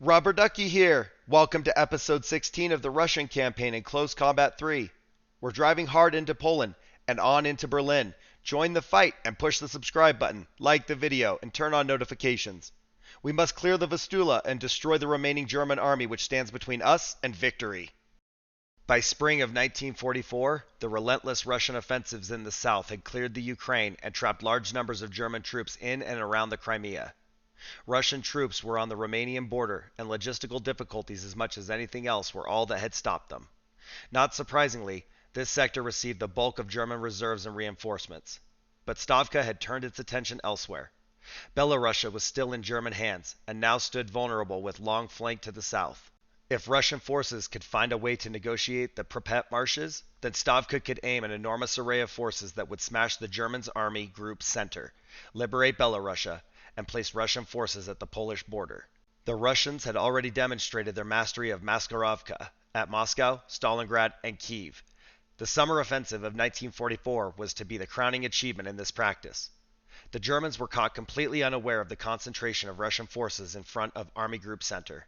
Robert Ducky here. Welcome to episode 16 of the Russian campaign in Close Combat 3. We're driving hard into Poland and on into Berlin. Join the fight and push the subscribe button, like the video, and turn on notifications. We must clear the Vistula and destroy the remaining German army which stands between us and victory. By spring of 1944, the relentless Russian offensives in the south had cleared the Ukraine and trapped large numbers of German troops in and around the Crimea. Russian troops were on the Romanian border, and logistical difficulties as much as anything else were all that had stopped them. Not surprisingly, this sector received the bulk of German reserves and reinforcements. But Stavka had turned its attention elsewhere. Belorussia was still in German hands, and now stood vulnerable with long flank to the south. If Russian forces could find a way to negotiate the Pripet marshes, then Stavka could aim an enormous array of forces that would smash the Germans' army group's center, liberate Belorussia, and place Russian forces at the Polish border. The Russians had already demonstrated their mastery of Maskarovka at Moscow, Stalingrad, and Kiev. The summer offensive of 1944 was to be the crowning achievement in this practice. The Germans were caught completely unaware of the concentration of Russian forces in front of Army Group Center.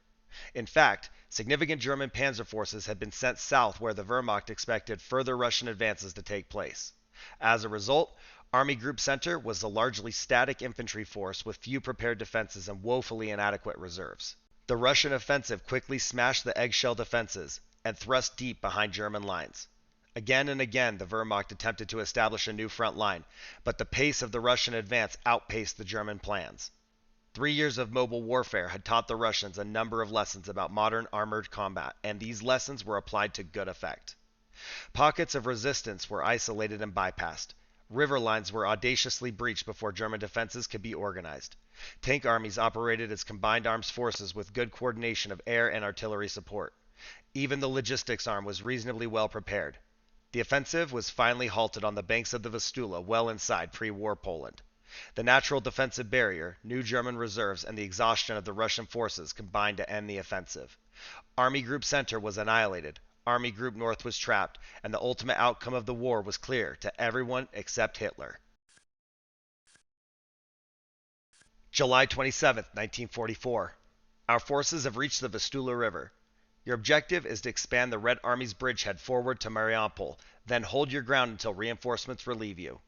In fact, significant German panzer forces had been sent south where the Wehrmacht expected further Russian advances to take place. As a result, Army Group Center was a largely static infantry force with few prepared defenses and woefully inadequate reserves. The Russian offensive quickly smashed the eggshell defenses and thrust deep behind German lines. Again and again, the Wehrmacht attempted to establish a new front line, but the pace of the Russian advance outpaced the German plans. 3 years of mobile warfare had taught the Russians a number of lessons about modern armored combat, and these lessons were applied to good effect. Pockets of resistance were isolated and bypassed. River lines were audaciously breached before German defenses could be organized. Tank armies operated as combined arms forces with good coordination of air and artillery support. Even the logistics arm was reasonably well prepared. The offensive was finally halted on the banks of the Vistula, well inside pre-war Poland. The natural defensive barrier, new German reserves, and the exhaustion of the Russian forces combined to end the offensive. Army Group Center was annihilated. Army Group North was trapped, and the ultimate outcome of the war was clear to everyone except Hitler. July 27, 1944. Our forces have reached the Vistula River. Your objective is to expand the Red Army's bridgehead forward to Mariupol, then hold your ground until reinforcements relieve you.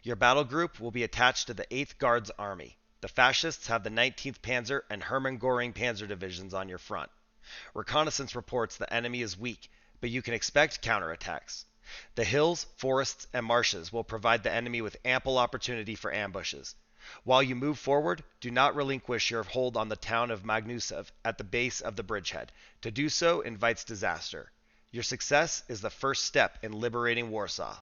Your battle group will be attached to the 8th Guards Army. The fascists have the 19th Panzer and Hermann Göring Panzer divisions on your front. Reconnaissance reports the enemy is weak, but you can expect counterattacks. The hills, forests, and marshes will provide the enemy with ample opportunity for ambushes. While you move forward, do not relinquish your hold on the town of Magnusev at the base of the bridgehead. To do so invites disaster. Your success is the first step in liberating Warsaw.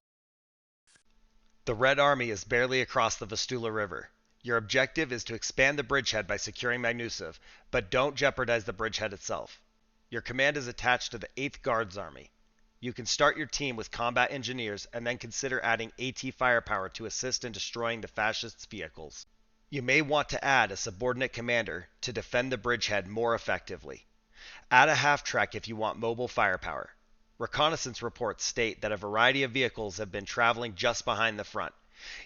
The Red Army is barely across the Vistula River. Your objective is to expand the bridgehead by securing Magnusev, but don't jeopardize the bridgehead itself. Your command is attached to the 8th Guards Army. You can start your team with combat engineers and then consider adding AT firepower to assist in destroying the fascists' vehicles. You may want to add a subordinate commander to defend the bridgehead more effectively. Add a half-track if you want mobile firepower. Reconnaissance reports state that a variety of vehicles have been traveling just behind the front.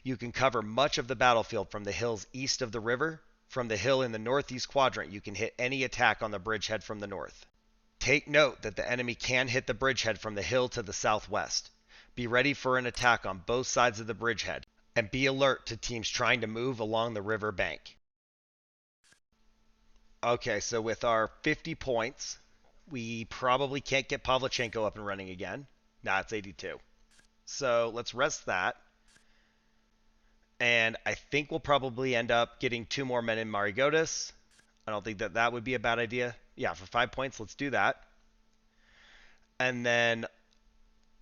You can cover much of the battlefield from the hills east of the river. From the hill in the northeast quadrant, you can hit any attack on the bridgehead from the north. Take note that the enemy can hit the bridgehead from the hill to the southwest. Be ready for an attack on both sides of the bridgehead, and be alert to teams trying to move along the river bank. Okay, so with our 50 points, we probably can't get Pavlichenko up and running again. Nah, it's 82. So let's rest that. And I think we'll probably end up getting 2 more men in Marigotis. I don't think that would be a bad idea. Yeah, for 5 points, let's do that. And then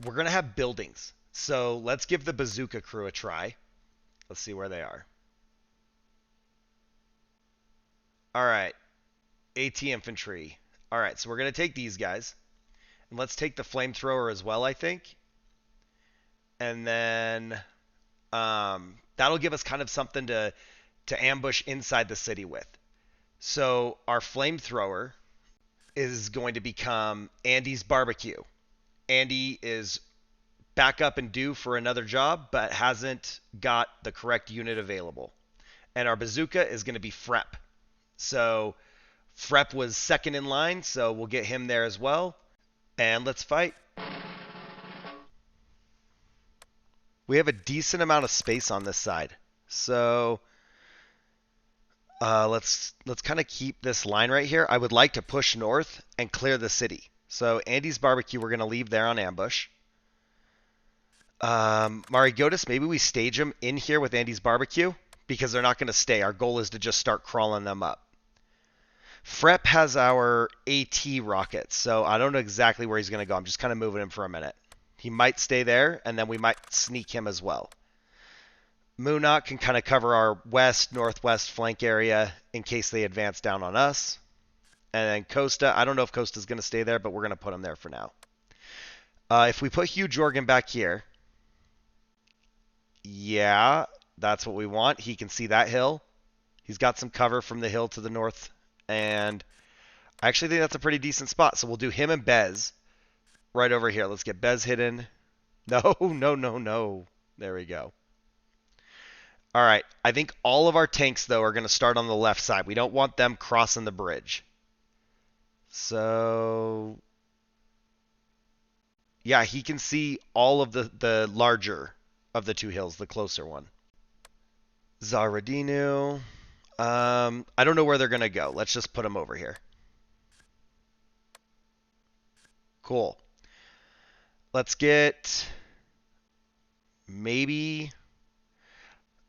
we're going to have buildings. So let's give the bazooka crew a try. Let's see where they are. All right. AT infantry. All right, so we're going to take these guys. And let's take the flamethrower as well, I think. And then that'll give us kind of something to ambush inside the city with. So our flamethrower is going to become Andy's barbecue. Andy is back up and due for another job, but hasn't got the correct unit available. And our bazooka is going to be Frep. So Frep was second in line, so we'll get him there as well. And let's fight. We have a decent amount of space on this side. So let's kind of keep this line right here. I would like to push north and clear the city. So Andy's barbecue, we're going to leave there on ambush. Marigotis, maybe we stage him in here with Andy's barbecue because they're not going to stay. Our goal is to just start crawling them up. Frep has our AT rockets, so I don't know exactly where he's going to go. I'm just kind of moving him for a minute. He might stay there, and then we might sneak him as well. Munot can kind of cover our west, northwest flank area in case they advance down on us. And then Costa, I don't know if Costa's going to stay there, but we're going to put him there for now. If we put Hugh Jorgen back here, yeah, that's what we want. He can see that hill. He's got some cover from the hill to the north, and I actually think that's a pretty decent spot. So we'll do him and Bez right over here. Let's get Bez hidden. No, no, no, no. There we go. All right. I think all of our tanks, though, are going to start on the left side. We don't want them crossing the bridge. So, yeah, he can see all of the larger of the two hills, the closer one. Zaradinu. I don't know where they're going to go. Let's just put them over here. Cool. Let's get maybe,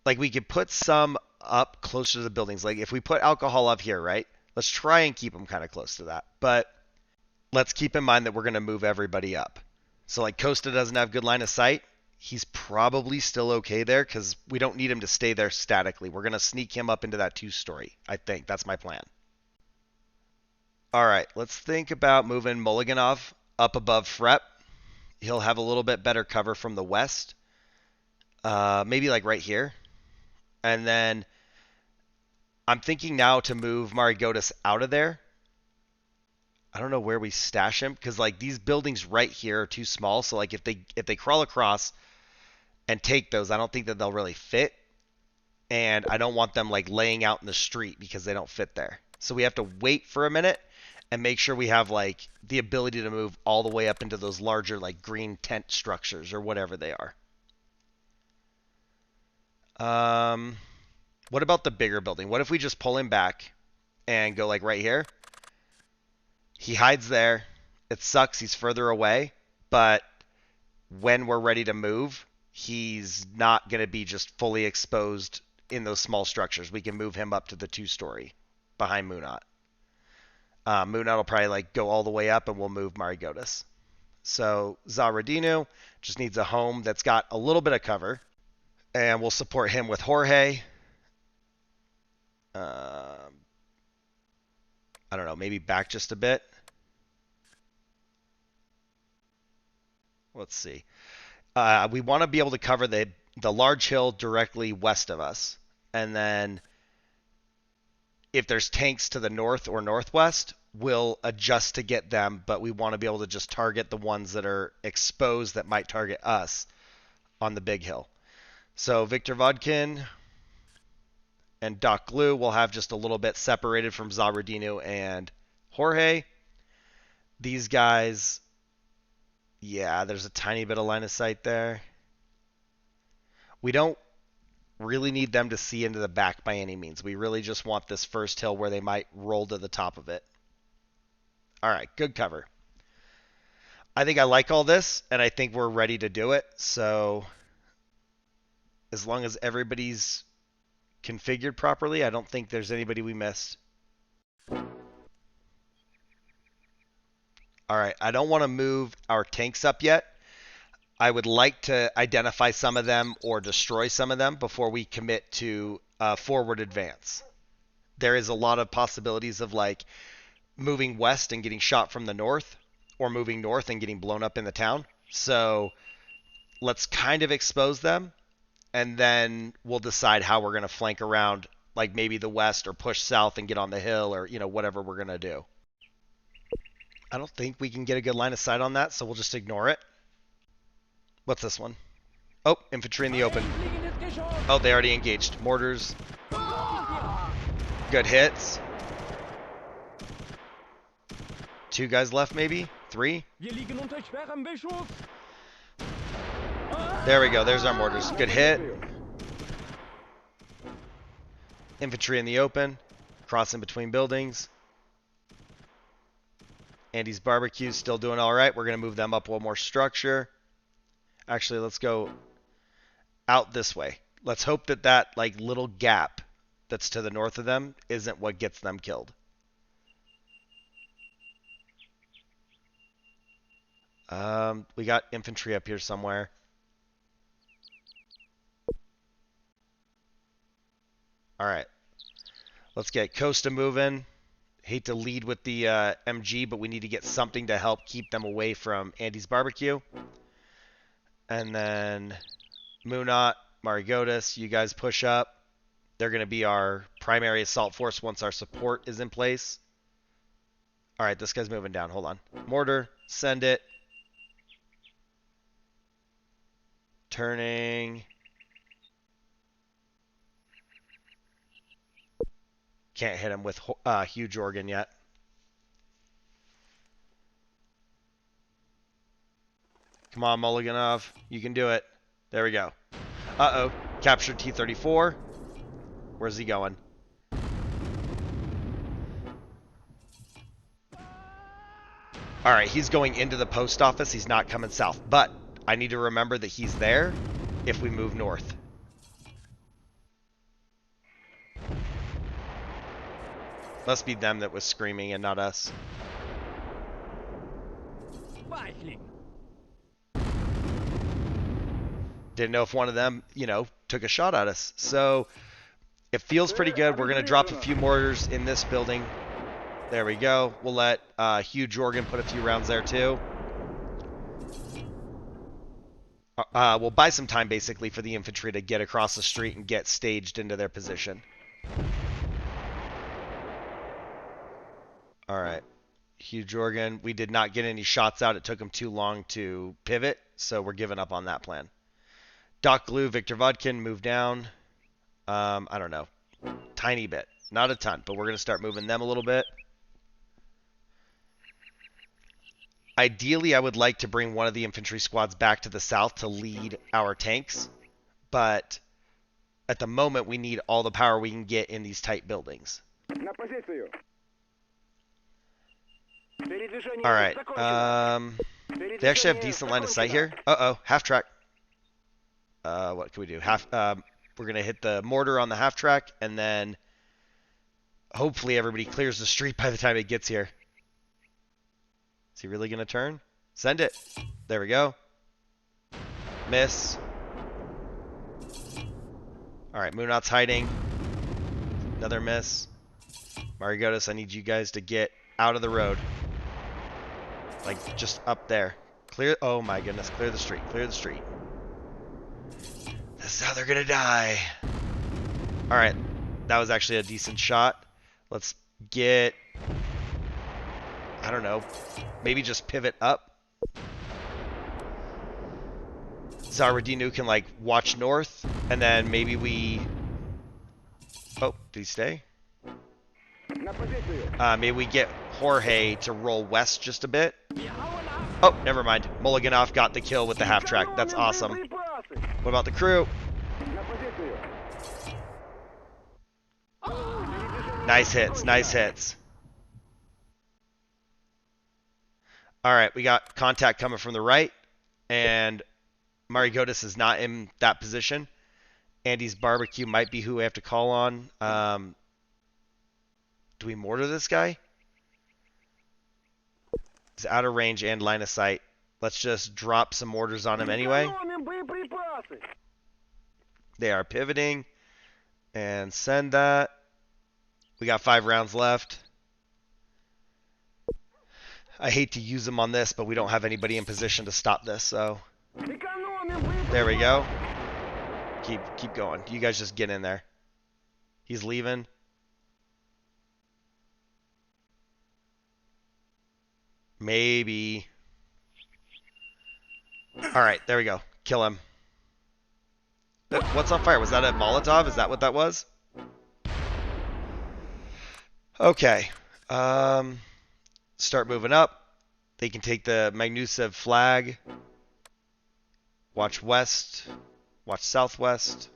like, we could put some up closer to the buildings. Like, if we put Alcoholov here, right? Let's try and keep them kind of close to that. But let's keep in mind that we're going to move everybody up. So, like, Costa doesn't have good line of sight. He's probably still okay there because we don't need him to stay there statically. We're going to sneak him up into that 2-story, I think. That's my plan. All right, let's think about moving Mulliganov up above Frep. He'll have a little bit better cover from the west. Maybe like right here. And then I'm thinking now to move Marigotis out of there. I don't know where we stash him because like these buildings right here are too small. So like if they crawl across and take those, I don't think that they'll really fit. And I don't want them like laying out in the street because they don't fit there. So we have to wait for a minute and make sure we have like the ability to move all the way up into those larger like green tent structures or whatever they are. What about the bigger building? What if we just pull him back and go like right here? He hides there. It sucks. He's further away. But when we're ready to move, he's not going to be just fully exposed in those small structures. We can move him up to the 2-story behind Munot. Munot will probably like go all the way up and we'll move Marigotis. So Zaradinu just needs a home that's got a little bit of cover. And we'll support him with Jorge. I don't know, maybe back just a bit. Let's see. We want to be able to cover the large hill directly west of us. And then if there's tanks to the north or northwest, we'll adjust to get them. But we want to be able to just target the ones that are exposed that might target us on the big hill. So Victor Vodkin and Doc Glue will have just a little bit separated from Zaradinu and Jorge. These guys, yeah, there's a tiny bit of line of sight there. We don't really need them to see into the back by any means. We really just want this first hill where they might roll to the top of it. All right, good cover. I think I like all this, and I think we're ready to do it. So as long as everybody's configured properly, I don't think there's anybody we missed. All right, I don't want to move our tanks up yet. I would like to identify some of them or destroy some of them before we commit to forward advance. There is a lot of possibilities of like moving west and getting shot from the north, or moving north and getting blown up in the town. So let's kind of expose them, and then we'll decide how we're going to flank around, like maybe the west or push south and get on the hill, or whatever we're going to do. I don't think we can get a good line of sight on that, so we'll just ignore it. What's this one? Oh, infantry in the open. Oh, they already engaged. Mortars. Good hits. 2 guys left, maybe? 3? There we go. There's our mortars. Good hit. Infantry in the open. Crossing between buildings. Andy's barbecue's still doing all right. We're going to move them up one more structure. Actually, let's go out this way. Let's hope that that like little gap that's to the north of them isn't what gets them killed. We got infantry up here somewhere. All right. Let's get Costa moving. Hate to lead with the MG, but we need to get something to help keep them away from Andy's barbecue. And then Munot, Marigotis, you guys push up. They're going to be our primary assault force once our support is in place. All right, this guy's moving down. Hold on. Mortar, send it. Turning. Can't hit him with huge organ yet. Come on, Mulliganov. You can do it. There we go. Uh-oh. Captured T-34. Where's he going? All right, he's going into the post office. He's not coming south. But I need to remember that he's there if we move north. Must be them that was screaming and not us. Didn't know if one of them, you know, took a shot at us. So it feels pretty good. We're going to drop a few mortars in this building. There we go. We'll let Hugh Jorgen put a few rounds there too. We'll buy some time basically for the infantry to get across the street and get staged into their position. All right. Hugh Jorgen, we did not get any shots out. It took him too long to pivot, so we're giving up on that plan. Doc Glue, Victor Vodkin, move down. I don't know. Tiny bit. Not a ton, but we're going to start moving them a little bit. Ideally, I would like to bring one of the infantry squads back to the south to lead our tanks, but at the moment, we need all the power we can get in these tight buildings. All right. They actually have decent line of sight here. Uh-oh, half track. What can we do? We're going to hit the mortar on the half track, and then hopefully everybody clears the street by the time it gets here. Is he really going to turn? Send it. There we go. Miss. All right, Munot's hiding. Another miss. Marigotis, I need you guys to get out of the road. Like, just up there. Clear. Oh, my goodness. Clear the street. Clear the street. This is how they're going to die. All right. That was actually a decent shot. Let's get... I don't know. Maybe just pivot up. Zaradinu can, like, watch north. And then maybe we... Oh, did he stay? Maybe we get Jorge to roll west just a bit. Oh, never mind. Mulliganov got the kill with the half track. That's awesome. What about the crew? Nice hits, nice hits. All right, we got contact coming from the right, and Marigotis is not in that position. Andy's barbecue might be who we have to call on. Do we mortar this guy? He's out of range and line of sight. Let's just drop some mortars on him anyway. They are pivoting. And send that. We got 5 rounds left. I hate to use them on this, but we don't have anybody in position to stop this, so... There we go. Keep going. You guys just get in there. He's leaving. Maybe. Alright, there we go. Kill him. What's on fire? Was that a Molotov? Is that what that was? Okay. Start moving up. They can take the Magnusev flag. Watch west. Watch southwest.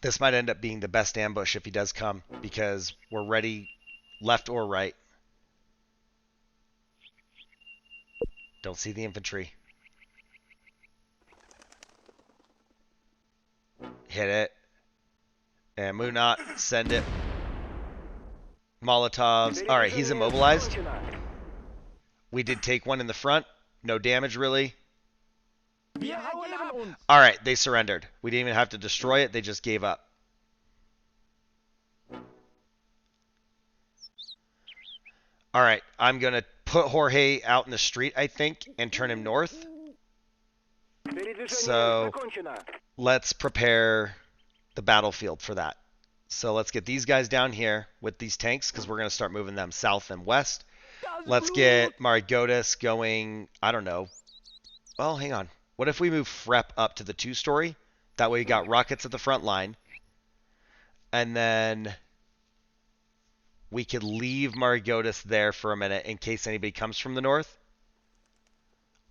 This might end up being the best ambush if he does come, because we're ready left or right. Don't see the infantry. Hit it. And Munat, send it. Molotovs. Alright, he's immobilized. We did take one in the front. No damage, really. Alright, they surrendered. We didn't even have to destroy it. They just gave up. Alright, I'm going to put Jorge out in the street, I think, and turn him north. So, let's prepare the battlefield for that. So let's get these guys down here with these tanks, because we're going to start moving them south and west. Let's get Marigotis going, I don't know. Well, hang on. What if we move Frep up to the 2-story? That way we got rockets at the front line. And then we could leave Marigotis there for a minute in case anybody comes from the north.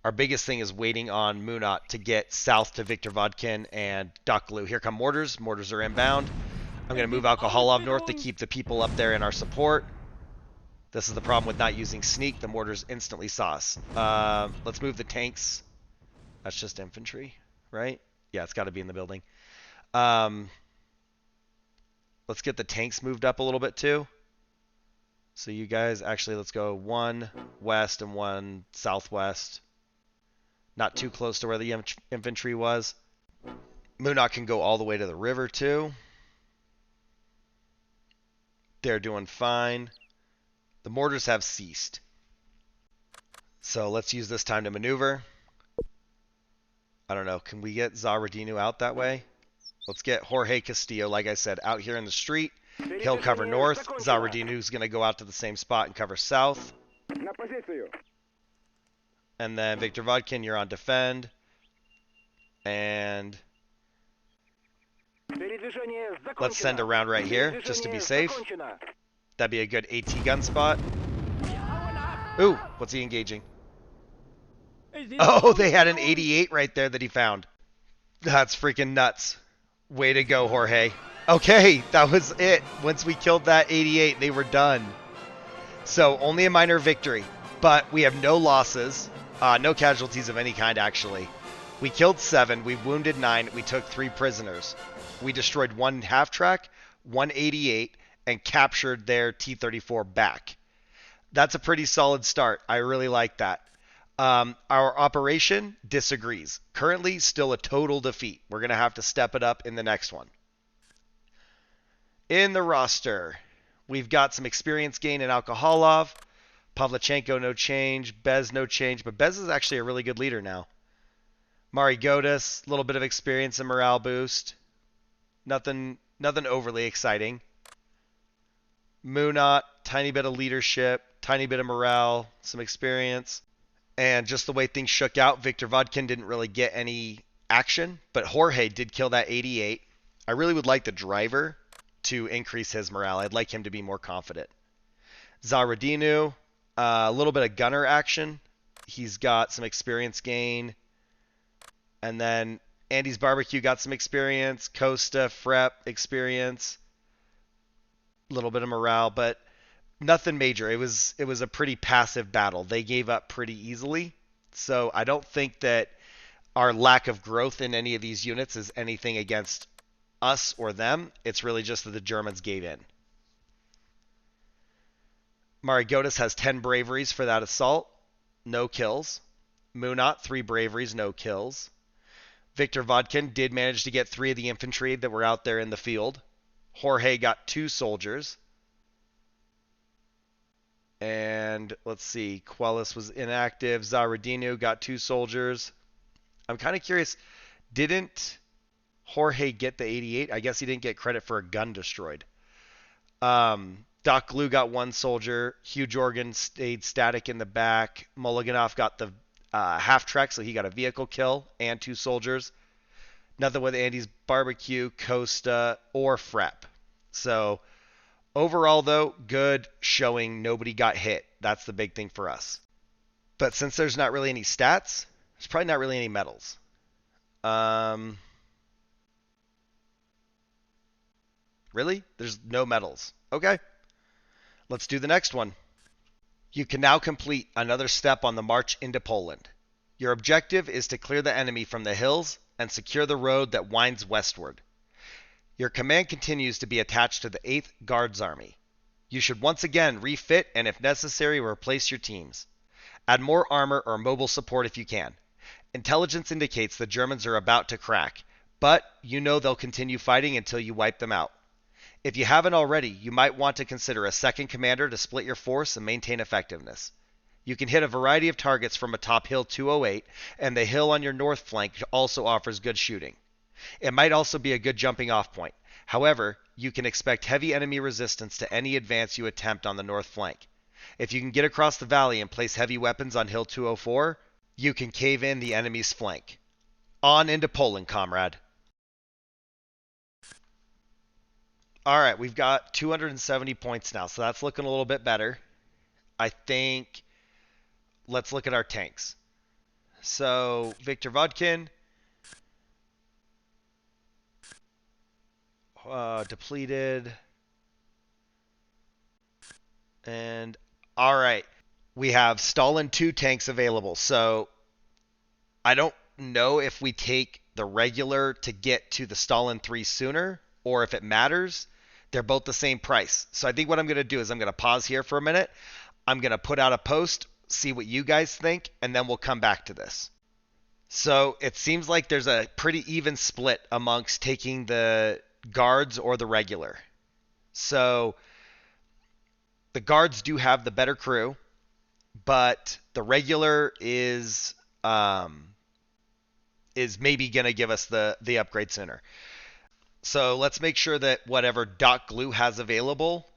Our biggest thing is waiting on Munat to get south to Viktor Vodkin and Doklu. Here come mortars. Mortars are inbound. I'm going to move Alcoholov north to keep the people up there in our support. This is the problem with not using sneak. The mortars instantly saw us. Let's move the tanks. That's just infantry, right? Yeah, it's got to be in the building. Let's get the tanks moved up a little bit too. So you guys, actually, let's go one west and one southwest. Not too close to where the infantry was. Munat can go all the way to the river too. They're doing fine. The mortars have ceased. So let's use this time to maneuver. I don't know. Can we get Zaradinu out that way? Let's get Jorge Castillo, like I said, out here in the street. He'll cover north. Zaradinu's going to go out to the same spot and cover south. And then Viktor Vodkin, you're on defend. And let's send a round right here, just to be safe. That'd be a good AT gun spot. Ooh, what's he engaging? Oh, they had an 88 right there that he found. That's freaking nuts. Way to go, Jorge. Okay, that was it. Once we killed that 88, they were done. So, only a minor victory. But we have no losses. No casualties of any kind, actually. We killed 7, we wounded 9, we took 3 prisoners. We destroyed 1 half-track, 1 88, and captured their T-34 back. That's a pretty solid start. I really like that. Our operation disagrees. Currently, still a total defeat. We're going to have to step it up in the next one. In the roster, we've got some experience gain in Alcoholov. Pavlichenko, no change. Bez, no change. But Bez is actually a really good leader now. Marigotis, a little bit of experience and morale boost. Nothing overly exciting. Munat, tiny bit of leadership, tiny bit of morale, some experience. And just the way things shook out, Viktor Vodkin didn't really get any action, but Jorge did kill that 88. I really would like the driver to increase his morale. I'd like him to be more confident. Zaradinu, a little bit of gunner action. He's got some experience gain. And then Andy's Barbecue got some experience. Costa, Frep, experience. A little bit of morale, but nothing major. It was a pretty passive battle. They gave up pretty easily. So I don't think that our lack of growth in any of these units is anything against us or them. It's really just that the Germans gave in. Marigotis has 10 braveries for that assault. No kills. Munat, 3 braveries, no kills. Viktor Vodkin did manage to get 3 of the infantry that were out there in the field. Jorge got 2 soldiers. And let's see, Quellis was inactive. Zaradinu got 2 soldiers. I'm kind of curious, didn't Jorge get the 88? I guess he didn't get credit for a gun destroyed. Doc Glue got 1 soldier. Hugh Jorgen stayed static in the back. Mulliganov got the half-track, so he got a vehicle kill and 2 soldiers. Nothing with Andy's Barbecue, Costa, or Frep. So overall, though, good showing. Nobody got hit. That's the big thing for us. But since there's not really any stats, there's probably not really any medals. Really? There's no medals. Okay. Let's do the next one. You can now complete another step on the march into Poland. Your objective is to clear the enemy from the hills and secure the road that winds westward. Your command continues to be attached to the 8th Guards Army. You should once again refit and, if necessary, replace your teams. Add more armor or mobile support if you can. Intelligence indicates the Germans are about to crack, but you know they'll continue fighting until you wipe them out. If you haven't already, you might want to consider a second commander to split your force and maintain effectiveness. You can hit a variety of targets from atop Hill 208, and the hill on your north flank also offers good shooting. It might also be a good jumping off point. However, you can expect heavy enemy resistance to any advance you attempt on the north flank. If you can get across the valley and place heavy weapons on Hill 204, you can cave in the enemy's flank. On into Poland, comrade. All right, we've got 270 points now, so that's looking a little bit better. I think let's look at our tanks. So, Victor Vodkin, depleted. And, all right, we have Stalin 2 tanks available. So, I don't know if we take the regular to get to the Stalin 3 sooner, or if it matters. They're both the same price. So I think what I'm going to do is I'm going to pause here for a minute. I'm going to put out a post, see what you guys think, and then we'll come back to this. So it seems like there's a pretty even split amongst taking the guards or the regular. So the guards do have the better crew, but the regular is maybe going to give us the upgrade sooner. So let's make sure that whatever Doc Glue has available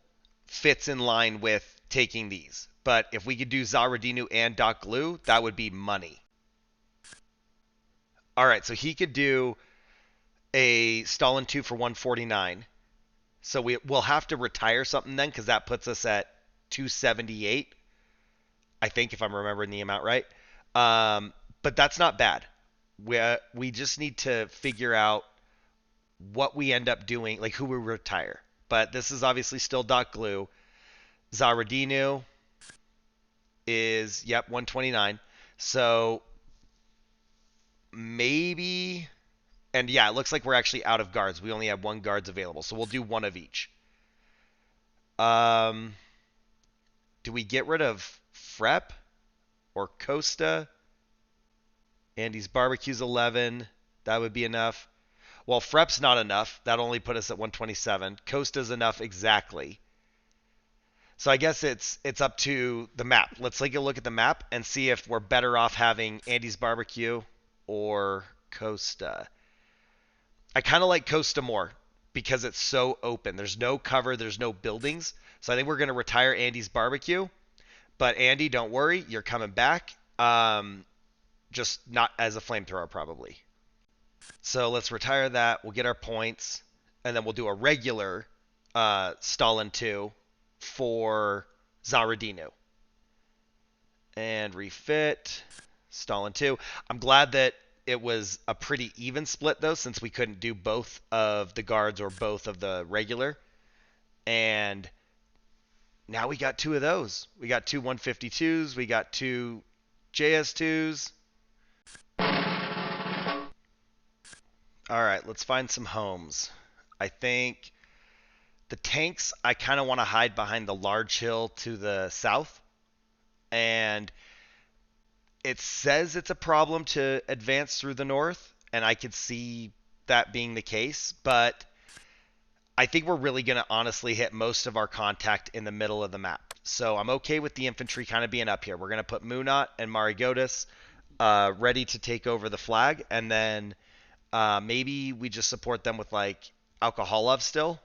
fits in line with taking these. But if we could do Zaradinu and Doc Glue, that would be money. All right, so he could do a Stalin 2 for 149. So we'll have to retire something then, because that puts us at 278, I think, if I'm remembering the amount right. But that's not bad. We just need to figure out what we end up doing, like who we retire. But this is obviously still Doc Glue. Zaradinu is, 129. So maybe, and yeah, it looks like we're actually out of guards. We only have one guards available, so we'll do one of each. Do we get rid of Frep or Costa? Andy's Barbecue's 11. That would be enough. Well, Frep's not enough. That only put us at 127. Costa's enough exactly. So I guess it's up to the map. Let's take a look at the map and see if we're better off having Andy's Barbecue or Costa. I kind of like Costa more because it's so open. There's no cover. There's no buildings. So I think we're going to retire Andy's Barbecue. But Andy, don't worry. You're coming back. Just not as a flamethrower probably. So let's retire that. We'll get our points. And then we'll do a regular Stalin 2 for Zaradinu. And refit. Stalin 2. I'm glad that it was a pretty even split, though, since we couldn't do both of the guards or both of the regular. And now we got two of those. We got two 152s. We got two JS2s. All right, let's find some homes. I think the tanks, I kind of want to hide behind the large hill to the south. And it says it's a problem to advance through the north, and I could see that being the case. But I think we're really going to honestly hit most of our contact in the middle of the map. So I'm okay with the infantry kind of being up here. We're going to put Munat and Marigotis ready to take over the flag, and then maybe we just support them with like Alcoholov still.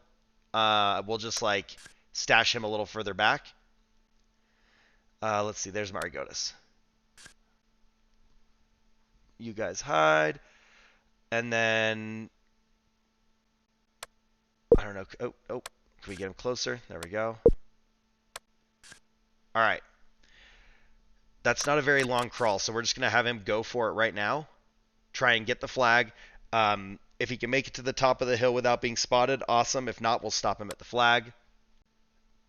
We'll just like stash him a little further back. Let's see. There's Marigotis. You guys hide. And then, I don't know. Oh, can we get him closer? There we go. All right. That's not a very long crawl, so we're just going to have him go for it right now. Try and get the flag. If he can make it to the top of the hill without being spotted, awesome. If not, we'll stop him at the flag.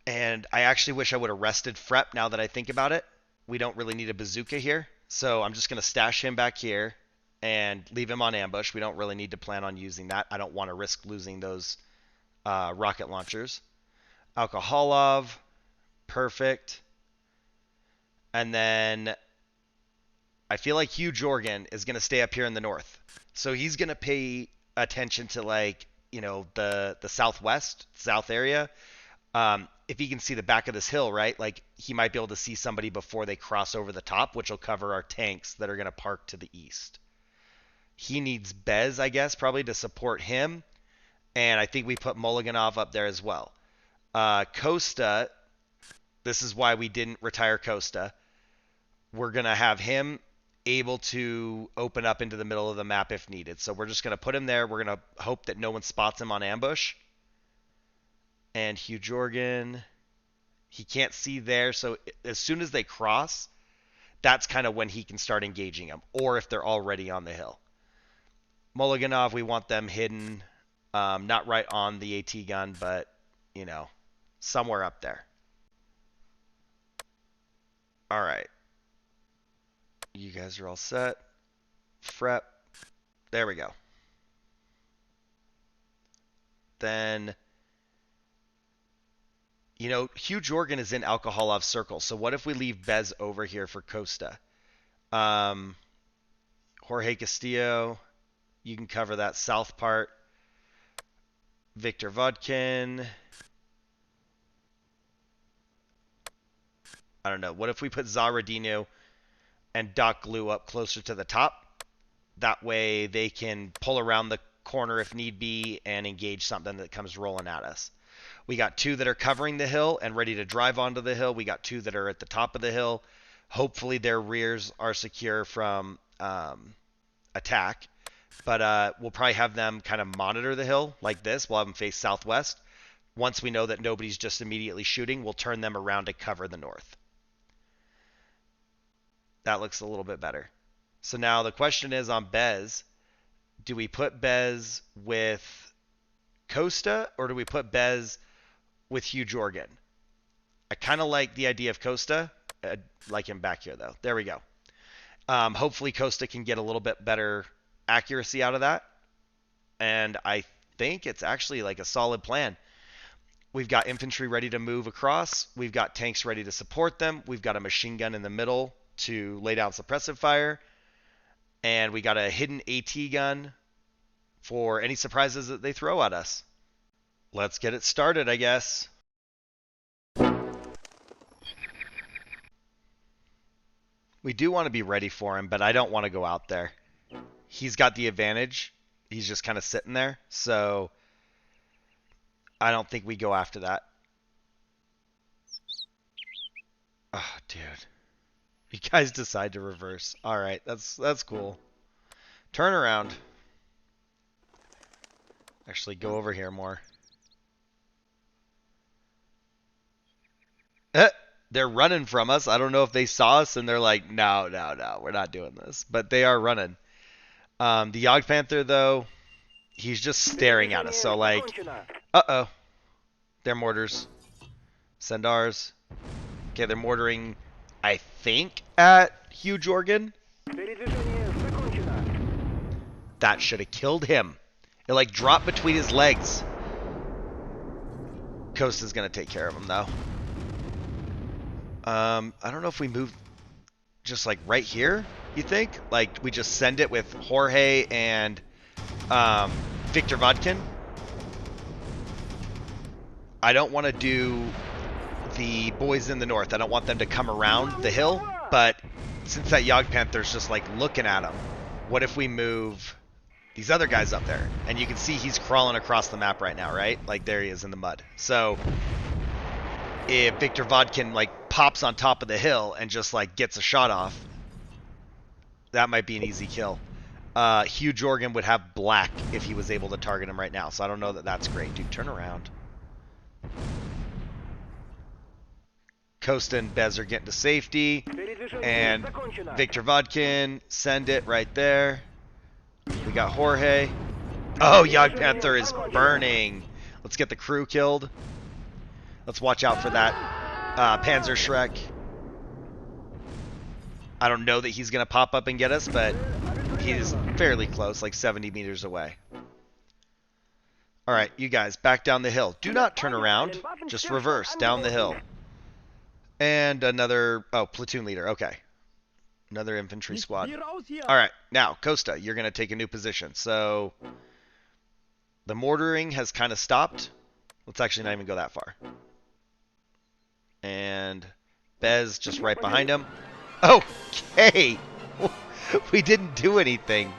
And I actually wish I would have rested Frep now that I think about it. We don't really need a bazooka here. So I'm just going to stash him back here and leave him on ambush. We don't really need to plan on using that. I don't want to risk losing those rocket launchers. Alcoholov, perfect. And then I feel like Hugh Jorgen is going to stay up here in the north. So he's going to pay attention to, like, you know, the southwest, south area. If he can see the back of this hill, right, like he might be able to see somebody before they cross over the top, which will cover our tanks that are going to park to the east. He needs Bez, I guess, probably to support him. And I think we put Mulliganov up there as well. Costa, this is why we didn't retire Costa. We're going to have him able to open up into the middle of the map if needed. So we're just going to put him there. We're going to hope that no one spots him on ambush. And Hugh Jorgen, he can't see there. So as soon as they cross, that's kind of when he can start engaging them, or if they're already on the hill. Mulliganov, we want them hidden, not right on the AT gun, but, you know, somewhere up there. All right. You guys are all set. Frep. There we go. Then, you know, Hugh Jorgen is in Alcoholov's circle. So what if we leave Bez over here for Costa? Jorge Castillo, you can cover that south part. Victor Vodkin. I don't know. What if we put Zaradino and Doc Glue up closer to the top? That way they can pull around the corner if need be and engage something that comes rolling at us. We got two that are covering the hill and ready to drive onto the hill. We got two that are at the top of the hill. Hopefully their rears are secure from attack. But we'll probably have them kind of monitor the hill like this. We'll have them face southwest. Once we know that nobody's just immediately shooting, we'll turn them around to cover the north. That looks a little bit better. So now the question is on Bez. Do we put Bez with Costa or do we put Bez with Hugh Jorgen? I kind of like the idea of Costa. I'd like him back here, though. There we go. Hopefully Costa can get a little bit better accuracy out of that. And I think it's actually like a solid plan. We've got infantry ready to move across. We've got tanks ready to support them. We've got a machine gun in the middle to lay down suppressive fire. And we got a hidden AT gun for any surprises that they throw at us. Let's get it started, I guess. We do want to be ready for him, but I don't want to go out there. He's got the advantage. He's just kind of sitting there. So I don't think we go after that. Oh, dude. You guys decide to reverse. All right, that's cool. Turn around. Actually, go over here more. They're running from us. I don't know if they saw us and they're like, no, we're not doing this. But they are running. The Yog Panther, though, he's just staring at us. So, like, uh-oh. They're mortars. Send ours. Okay, they're mortaring, I think, at Hugh Jorgen. That should have killed him. It, like, dropped between his legs. Costa's going to take care of him, though. I don't know if we move just, like, right here, you think? Like, we just send it with Jorge and Victor Vodkin. I don't want to do the boys in the north. I don't want them to come around the hill. But since that Yog Panther's just, like, looking at him, what if we move these other guys up there? And you can see he's crawling across the map right now, right? Like, there he is in the mud. So if Victor Vodkin, like, pops on top of the hill and just, like, gets a shot off, that might be an easy kill. Hugh Jorgen would have black if he was able to target him right now. So I don't know that that's great. Dude, turn around. Costa and Bez are getting to safety. And Victor Vodkin, send it right there. We got Jorge. Oh, Yog Panther is burning. Let's get the crew killed. Let's watch out for that Panzer Shrek. I don't know that he's going to pop up and get us, but he's fairly close, like 70 meters away. All right, you guys, back down the hill. Do not turn around. Just reverse down the hill. And another... Oh, platoon leader. Okay. Another infantry squad. All right, now, Costa, you're going to take a new position. So the mortaring has kind of stopped. Let's actually not even go that far. And Bez just right behind him. Okay. We didn't do anything.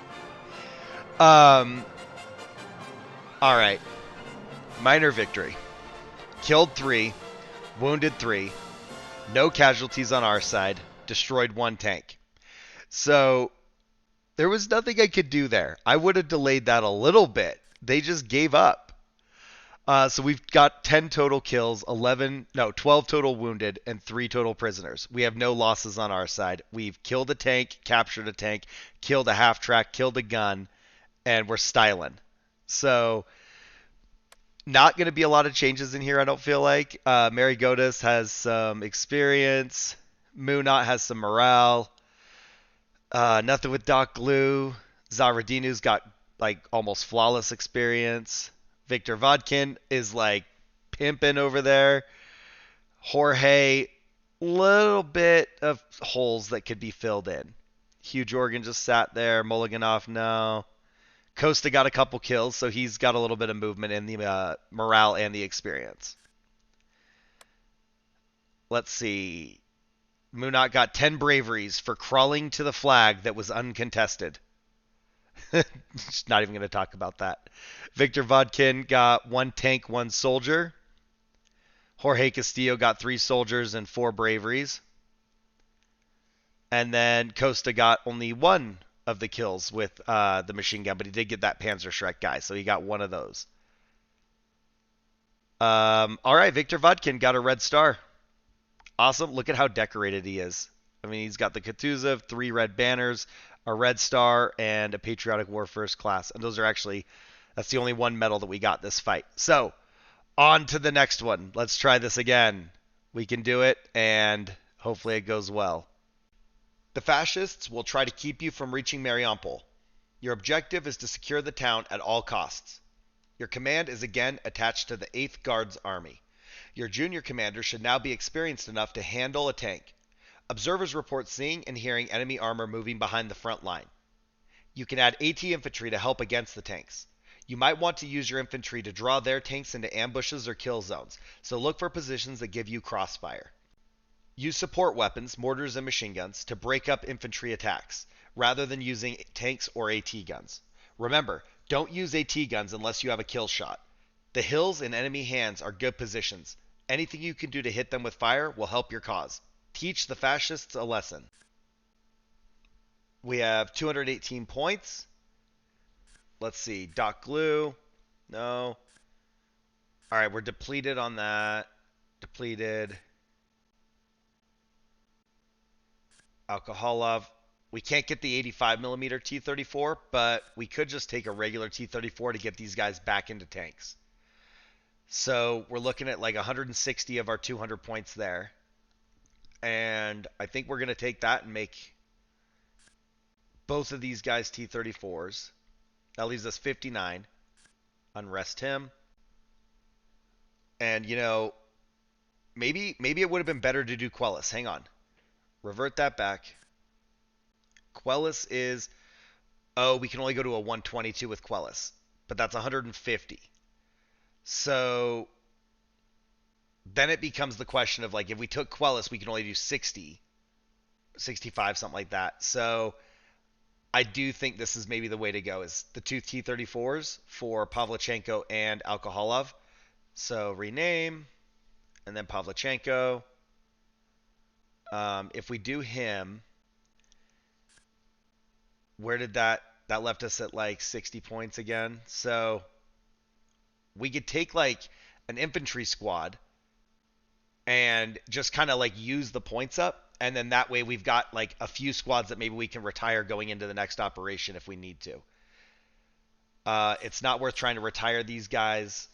All right. Minor victory. Killed 3. Wounded 3. No casualties on our side. Destroyed 1 tank. So there was nothing I could do there. I would have delayed that a little bit. They just gave up. So we've got 10 total kills, 12 total wounded, and 3 total prisoners. We have no losses on our side. We've killed a tank, captured a tank, killed a half-track, killed a gun, and we're styling. So not going to be a lot of changes in here, I don't feel like. Mary Godas has some experience. Moonot has some morale. Nothing with Doc Glue. Zaradinu's got like almost flawless experience. Victor Vodkin is like pimping over there. Jorge, little bit of holes that could be filled in. Hugh Jorgen just sat there. Mulliganov, no. Costa got a couple kills, so he's got a little bit of movement in the morale and the experience. Let's see. Moonot got 10 braveries for crawling to the flag that was uncontested. Just not even going to talk about that. Victor Vodkin got 1 tank, 1 soldier. Jorge Castillo got 3 soldiers and 4 braveries. And then Costa got only 1 of the kills with the machine gun, but he did get that Panzer Shrek guy, so he got 1 of those. All right, Victor Vodkin got a red star. Awesome. Look at how decorated he is. I mean, he's got the Kutuzov, 3 red banners, a red star, and a Patriotic War First Class. And those are actually, that's the only 1 medal that we got this fight. So, on to the next one. Let's try this again. We can do it, and hopefully it goes well. The fascists will try to keep you from reaching Mariupol. Your objective is to secure the town at all costs. Your command is again attached to the 8th Guards Army. Your junior commander should now be experienced enough to handle a tank. Observers report seeing and hearing enemy armor moving behind the front line. You can add AT infantry to help against the tanks. You might want to use your infantry to draw their tanks into ambushes or kill zones, so look for positions that give you crossfire. Use support weapons, mortars and machine guns, to break up infantry attacks, rather than using tanks or AT guns. Remember, don't use AT guns unless you have a kill shot. The hills in enemy hands are good positions. Anything you can do to hit them with fire will help your cause. Teach the fascists a lesson. We have 218 points. Let's see. Doc Glue. No. All right, we're depleted on that. Depleted. Alcoholov. We can't get the 85mm T-34, but we could just take a regular T-34 to get these guys back into tanks. So we're looking at like 160 of our 200 points there. And I think we're going to take that and make both of these guys T-34s. That leaves us 59. Unrest him. And, you know, maybe it would have been better to do Quellis. Hang on. Revert that back. Quellis is... Oh, we can only go to a 122 with Quellis. But that's 150. So then it becomes the question of, like, if we took Quellis, we can only do 60. 65, something like that. So I do think this is maybe the way to go, is the 2 T-34s for Pavlichenko and Alcoholov. So rename, and then Pavlichenko. If we do him, where did that that left us at like 60 points again. So we could take like an infantry squad and just kind of like use the points up. And then that way we've got like a few squads that maybe we can retire going into the next operation if we need to. It's not worth trying to retire these guys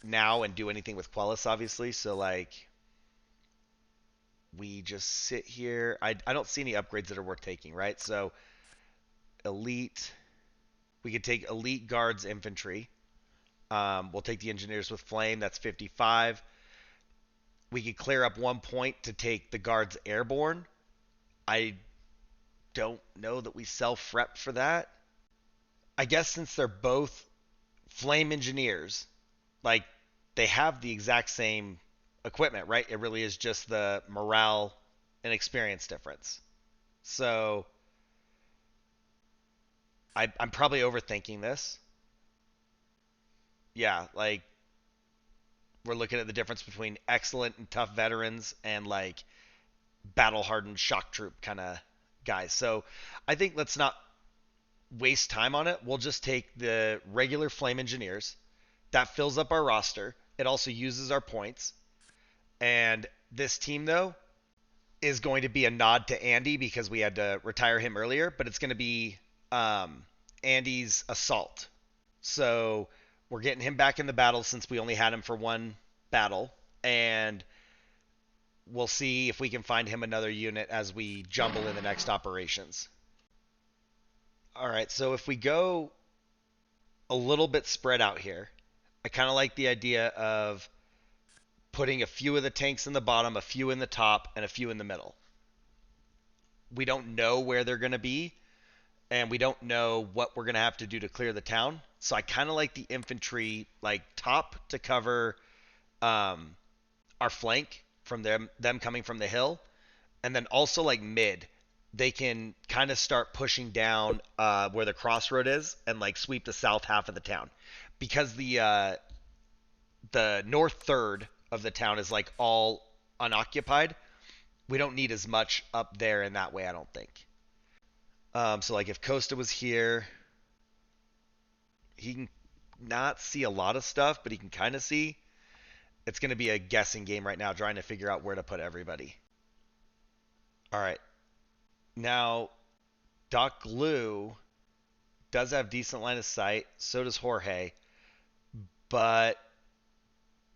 now and do anything with Quellis, obviously. So like we just sit here. I don't see any upgrades that are worth taking, right? So elite, we could take elite guards infantry. We'll take the engineers with flame. That's 55. We could clear up 1 point to take the guards airborne. I don't know that we sell Frep for that. I guess since they're both flame engineers, like they have the exact same equipment, right? It really is just the morale and experience difference. So I'm probably overthinking this. Yeah, like we're looking at the difference between excellent and tough veterans and like battle hardened shock troop kind of guys. So I think let's not waste time on it. We'll just take the regular flame engineers. That fills up our roster. It also uses our points. And this team though is going to be a nod to Andy because we had to retire him earlier, but it's going to be Andy's assault. So we're getting him back in the battle since we only had him for one battle, and we'll see if we can find him another unit as we jumble in the next operations. All right, so if we go a little bit spread out here, I kind of like the idea of putting a few of the tanks in the bottom, a few in the top, and a few in the middle. We don't know where they're going to be, and we don't know what we're going to have to do to clear the town. So I kind of like the infantry, like top to cover our flank from them coming from the hill, and then also like mid, they can kind of start pushing down where the crossroad is and like sweep the south half of the town, because the north third of the town is like all unoccupied. We don't need as much up there in that way, I don't think. So like if Costa was here, he can not see a lot of stuff, but he can kind of see. It's going to be a guessing game right now, trying to figure out where to put everybody. All right. Now, Doc Glue does have decent line of sight. So does Jorge. But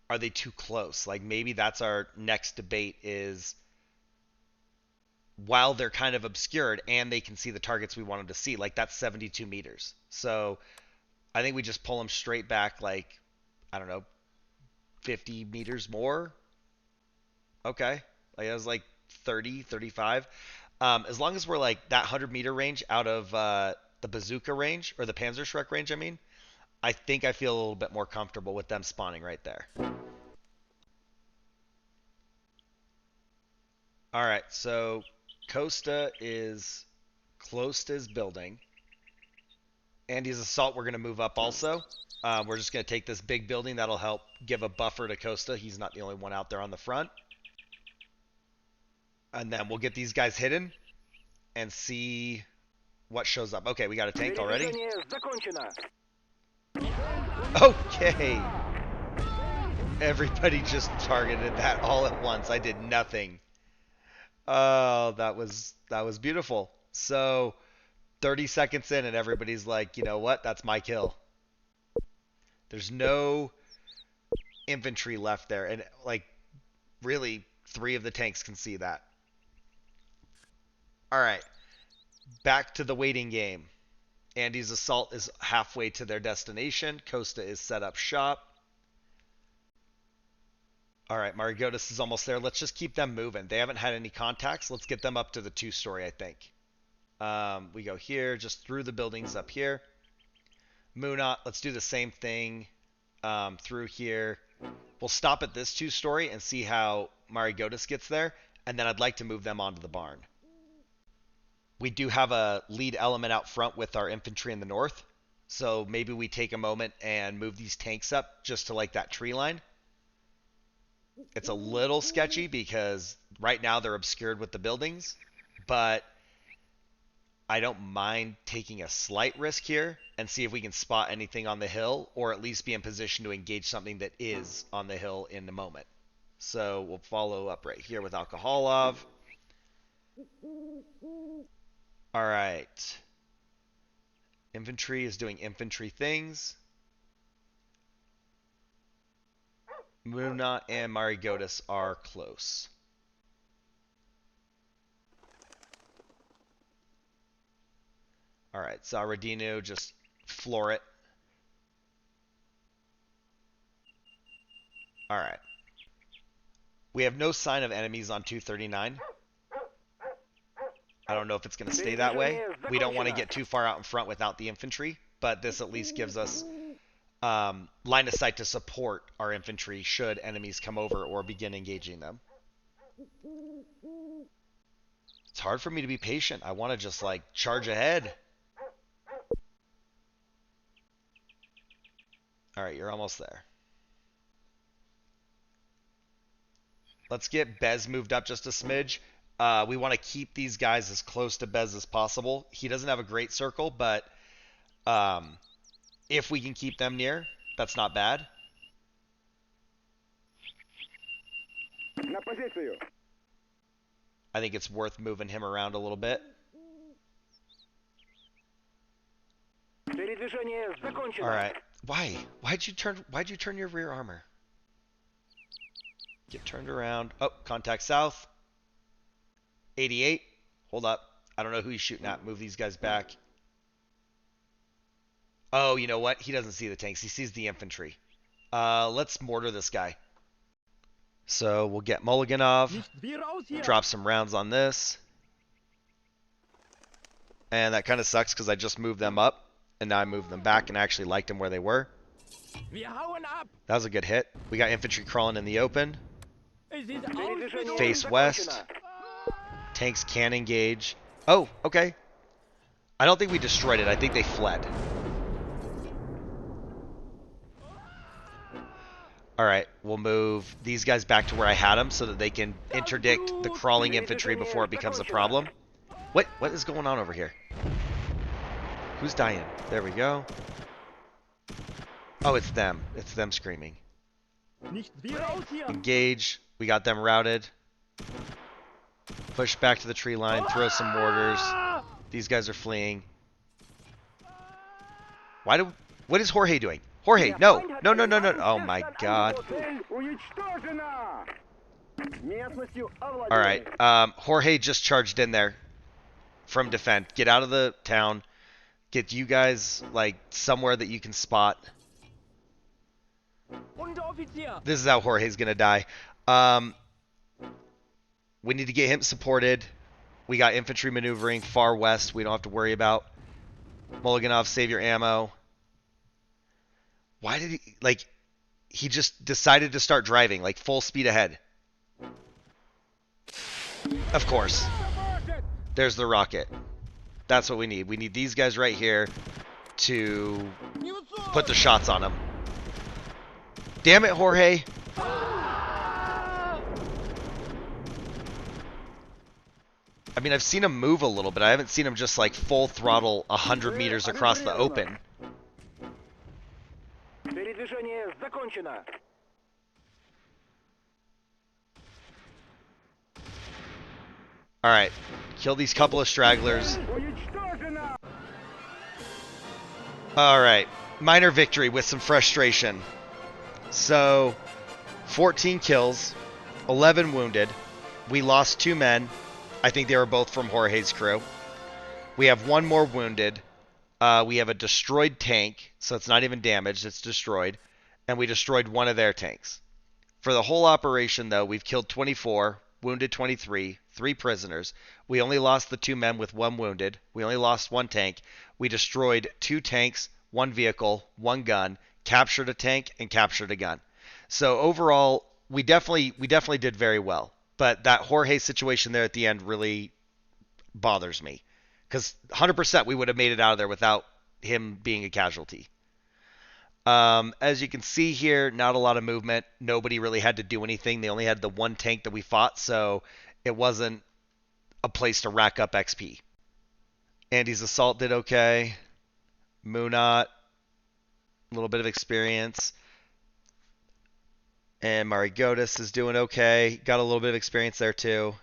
are they too close? Like maybe that's our next debate is while they're kind of obscured and they can see the targets we want them to see, like that's 72 meters. So I think we just pull them straight back like, I don't know, 50 meters more. Okay. Like that was like 30, 35. As long as we're like that 100-meter range out of the bazooka range, or the Panzerschreck range, I mean, I think I feel a little bit more comfortable with them spawning right there. All right, so Costa is close to his building. Andy's assault, we're going to move up also. We're just going to take this big building. That'll help give a buffer to Costa. He's not the only one out there on the front. And then we'll get these guys hidden and see what shows up. Okay, we got a tank already. Okay. Everybody just targeted that all at once. I did nothing. Oh, that was beautiful. So 30 seconds in and everybody's like, you know what? That's my kill. There's no infantry left there. And like really 3 of the tanks can see that. All right. Back to the waiting game. Andy's assault is halfway to their destination. Costa is set up shop. All right, Marigotis is almost there. Let's just keep them moving. They haven't had any contacts. Let's get them up to the 2-story, I think. We go here, just through the buildings up here. Munot, let's do the same thing through here. We'll stop at this 2-story and see how Marigotis gets there, and then I'd like to move them onto the barn. We do have a lead element out front with our infantry in the north, so maybe we take a moment and move these tanks up just to like that tree line. It's a little sketchy because right now they're obscured with the buildings, but I don't mind taking a slight risk here and see if we can spot anything on the hill, or at least be in position to engage something that is on the hill in the moment. So we'll follow up right here with Alcoholov. All right. Infantry is doing infantry things. Muna and Marigotis are close. All right, Zaradino, just floor it. All right. We have no sign of enemies on 239. I don't know if it's going to stay that way. We don't want to get too far out in front without the infantry, but this at least gives us line of sight to support our infantry should enemies come over or begin engaging them. It's hard for me to be patient. I want to just like charge ahead. All right, you're almost there. Let's get Bez moved up just a smidge. We want to keep these guys as close to Bez as possible. He doesn't have a great circle, but if we can keep them near, that's not bad. I think it's worth moving him around a little bit. All right. Why? Why'd you turn your rear armor? Get turned around. Oh, contact south. 88. Hold up. I don't know who he's shooting at. Move these guys back. Oh, you know what? He doesn't see the tanks. He sees the infantry. Let's mortar this guy. So we'll get Mulliganov. Drop some rounds on this. And that kind of sucks because I just moved them up. And now I moved them back and actually liked them where they were. That was a good hit. We got infantry crawling in the open. Face west. Tanks can engage. Oh, okay. I don't think we destroyed it. I think they fled. All right, we'll move these guys back to where I had them so that they can interdict the crawling infantry before it becomes a problem. What is going on over here? Who's dying? There we go. Oh, it's them. It's them screaming. Engage. We got them routed. Push back to the tree line. Throw some mortars. These guys are fleeing. What is Jorge doing? Jorge, no. No, no, no, no. Oh my god. Alright. Jorge just charged in there from defend. Get out of the town. Get you guys, like, somewhere that you can spot. This is how Jorge's gonna die. We need to get him supported. We got infantry maneuvering far west. We don't have to worry about. Mulliganov, save your ammo. Why did he, like, he just decided to start driving, like, full speed ahead. Of course. There's the rocket. That's what we need. We need these guys right here to put the shots on him. Damn it, Jorge. I mean, I've seen him move a little bit. I haven't seen him just, like, full throttle 100 meters across the open. Alright. Kill these couple of stragglers. Alright. Minor victory with some frustration. So, 14 kills, 11 wounded. We lost 2 men. I think they were both from Jorge's crew. We have 1 more wounded. We have a destroyed tank, so it's not even damaged, it's destroyed. And we destroyed 1 of their tanks. For the whole operation, though, we've killed 24, wounded 23, 3 prisoners. We only lost the 2 men with 1 wounded. We only lost 1 tank. We destroyed 2 tanks, 1 vehicle, 1 gun, captured a tank, and captured a gun. So overall, we definitely did very well. But that Jorge situation there at the end really bothers me. Because 100% we would have made it out of there without him being a casualty. As you can see here, not a lot of movement. Nobody really had to do anything. They only had the 1 tank that we fought, so it wasn't a place to rack up XP. Andy's assault did okay. Munat, a little bit of experience. And Marigotis is doing okay. Got a little bit of experience there too.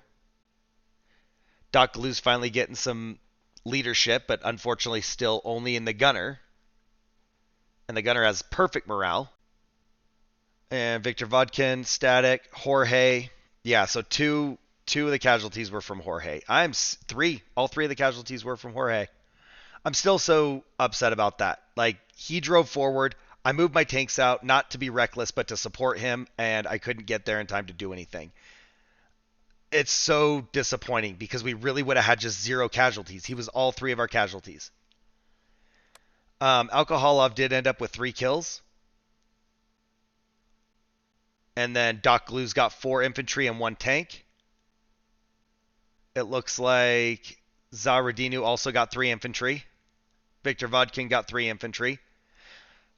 Doc Glue's finally getting some leadership, but unfortunately still only in the gunner. And the gunner has perfect morale. And Victor Vodkin, static. Jorge. Yeah, so two of the casualties were from Jorge. All three of the casualties were from Jorge. I'm still so upset about that. Like, he drove forward. I moved my tanks out, not to be reckless, but to support him, and I couldn't get there in time to do anything. It's so disappointing because we really would have had just 0 casualties. He was all 3 of our casualties. Alcoholov did end up with 3 kills. And then Doc Glue's got 4 infantry and 1 tank. It looks like Zaradinu also got 3 infantry. Victor Vodkin got 3 infantry.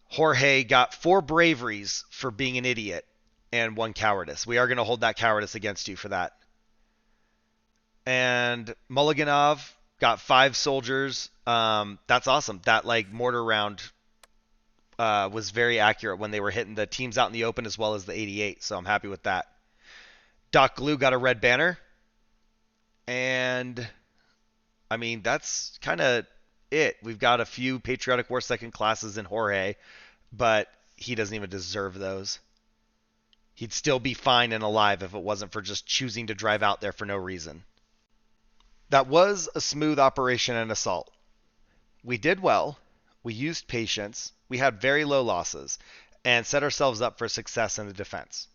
Jorge got 4 braveries for being an idiot and 1 cowardice. We are going to hold that cowardice against you for that. And Mulliganov got 5 soldiers. That's awesome. That mortar round was very accurate when they were hitting the teams out in the open as well as the 88. So I'm happy with that. Doc Glue got a red banner. And I mean, that's kind of it. We've got a few Patriotic War second classes in Jorge, but he doesn't even deserve those. He'd still be fine and alive if it wasn't for just choosing to drive out there for no reason. That was a smooth operation and assault. We did well. We used patience. We had very low losses and set ourselves up for success in the defense.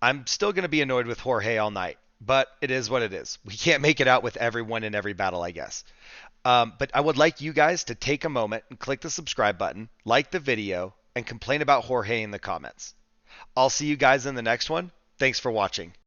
I'm still going to be annoyed with Jorge all night, but it is what it is. We can't make it out with everyone in every battle, I guess. But I would like you guys to take a moment and click the subscribe button, like the video, and complain about Jorge in the comments. I'll see you guys in the next one. Thanks for watching.